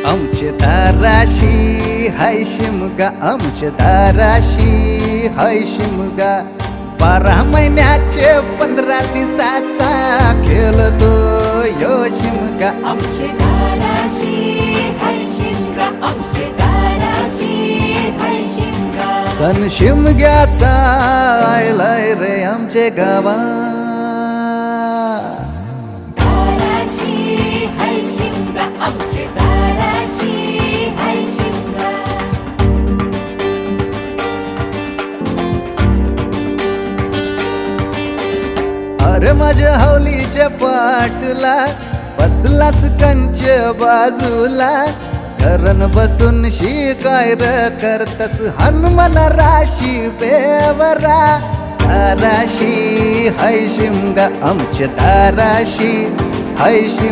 आमचे दाराशी हाय शिमगा, आमचे दाराशी हाय शिमगा. 12 महिन्याचे 15 दिवसाचा खेळतो यो शिमगा. आमचे दाराशी हाय शिमगा, आमचे दाराशी हाय शिमगा. सण शिमग्याचा आयलाय रे आमचे गावा. दाराशी हाय शिमगा, आमचे दाराशी हाय शिमगा. अरे माझ्या हौलीच्या पाटला बसलास कंच बाजूला. घरन बसून शिकाय र करतस हनुमान राशी बेवरा. दाराशी हाय शिमगा, आमच्या दाराशी हाय शिमगा.